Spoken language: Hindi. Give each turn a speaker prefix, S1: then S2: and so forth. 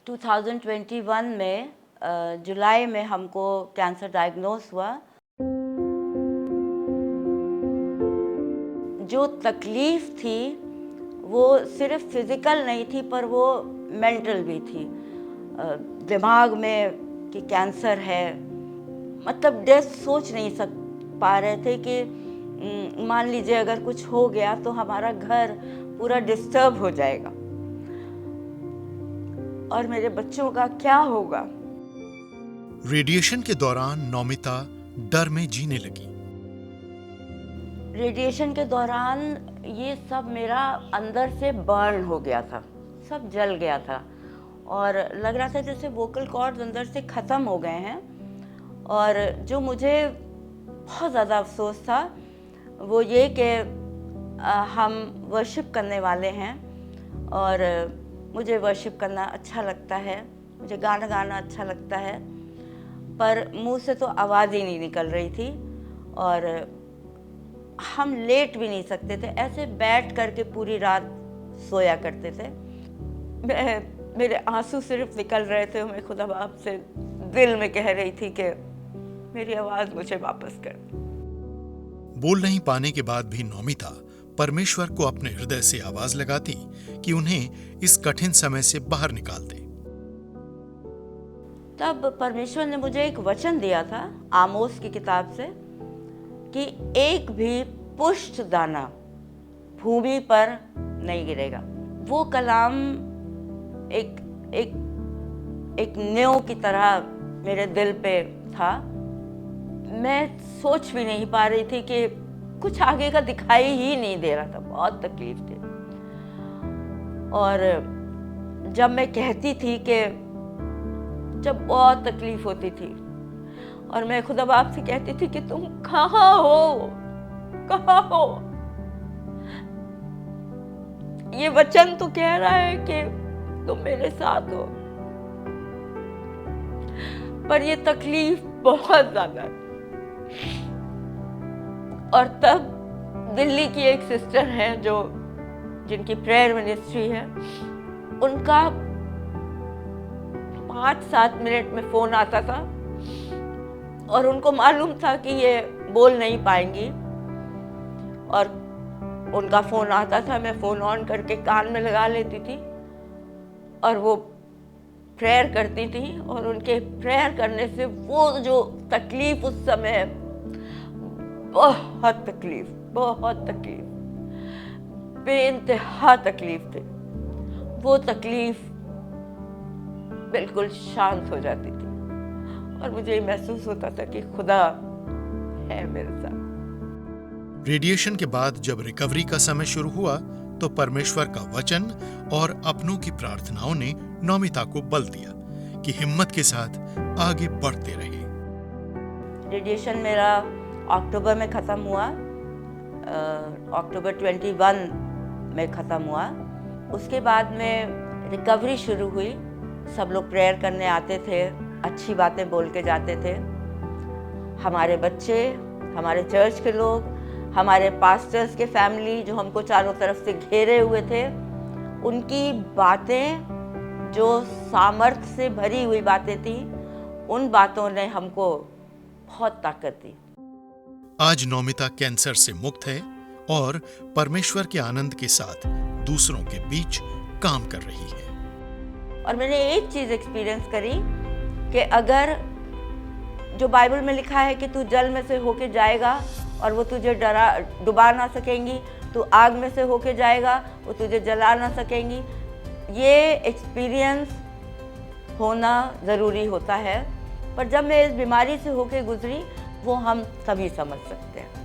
S1: 2021 में जुलाई में हमको कैंसर डायग्नोस हुआ। जो तकलीफ़ थी वो सिर्फ फिज़िकल नहीं थी पर वो मेंटल भी थी। दिमाग में कि कैंसर है, मतलब डेथ सोच नहीं पा रहे थे कि मान लीजिए अगर कुछ हो गया तो हमारा घर पूरा डिस्टर्ब हो जाएगा और मेरे बच्चों का क्या होगा।
S2: रेडिएशन के दौरान नौमिता डर में जीने लगी।
S1: रेडिएशन के दौरान ये सब मेरा अंदर से बर्न हो गया था, सब जल गया था और लग रहा था जैसे वोकल कॉर्ड्स अंदर से ख़त्म हो गए हैं। और जो मुझे बहुत ज़्यादा अफसोस था वो ये कि हम वर्शिप करने वाले हैं और मुझे वर्शिप करना अच्छा लगता है, मुझे गाना गाना अच्छा लगता है, पर मुंह से तो आवाज़ ही नहीं निकल रही थी और हम लेट भी नहीं सकते थे, ऐसे बैठ करके पूरी रात सोया करते थे। मेरे आंसू सिर्फ निकल रहे थे, मैं खुदा बाप से दिल में कह रही थी कि मेरी आवाज़ मुझे वापस कर।
S2: बोल नहीं पाने के बाद भी नौमिता परमेश्वर को अपने हृदय से आवाज लगाती कि उन्हें इस कठिन समय से बाहर निकाल दे।
S1: तब परमेश्वर ने मुझे एक वचन दिया था आमोस की किताब से कि एक भी पुष्ट दाना भूमि पर नहीं गिरेगा। वो कलाम एक एक एक न्यों की तरह मेरे दिल पे था। मैं सोच भी नहीं पा रही थी कि कुछ आगे का दिखाई ही नहीं दे रहा था, बहुत तकलीफ थी। और जब मैं कहती थी कि जब बहुत तकलीफ होती थी और मैं खुदा बाप से कहती थी कि तुम कहाँ हो, कहाँ हो। ये वचन तो कह रहा है कि तुम मेरे साथ हो, पर ये तकलीफ बहुत ज्यादा है। और तब दिल्ली की एक सिस्टर है जो जिनकी प्रेयर मिनिस्ट्री है, उनका 5-7 मिनट में फोन आता था और उनको मालूम था कि ये बोल नहीं पाएंगी और उनका फोन आता था, मैं फोन ऑन करके कान में लगा लेती थी और वो प्रेयर करती थी और उनके प्रेयर करने से वो जो तकलीफ उस समय, बहुत तकलीफ, बहुत तकलीफ, बेइंतहा तकलीफ थी, वो तकलीफ बिल्कुल शांत हो जाती थी और मुझे महसूस होता था कि खुदा है मेरे साथ।
S2: रेडिएशन के बाद जब रिकवरी का समय शुरू हुआ तो परमेश्वर का वचन और अपनों की प्रार्थनाओं ने नौमिता को बल दिया कि हिम्मत के साथ आगे बढ़ते रहे।
S1: रेडिएशन मेरा अक्टूबर में ख़त्म हुआ, अक्टूबर 21 में ख़त्म हुआ। उसके बाद में रिकवरी शुरू हुई। सब लोग प्रेयर करने आते थे, अच्छी बातें बोल के जाते थे। हमारे बच्चे, हमारे चर्च के लोग, हमारे पास्टर्स के फैमिली जो हमको चारों तरफ से घेरे हुए थे, उनकी बातें जो सामर्थ्य से भरी हुई बातें थी, उन बातों ने हमको बहुत ताकत दी।
S2: आज नौमिता कैंसर से मुक्त है और परमेश्वर के आनंद के साथ दूसरों के बीच काम कर रही है।
S1: और मैंने एक चीज एक्सपीरियंस करी कि अगर जो बाइबल में लिखा है कि तू जल में से होके जाएगा और वो तुझे डुबा ना सकेंगी, तू आग में से होके जाएगा, वो तुझे जला ना सकेंगी, ये एक्सपीरियंस होना ज़रूरी होता है। पर जब मैं इस बीमारी से होके गुजरी, वो हम सभी समझ सकते हैं।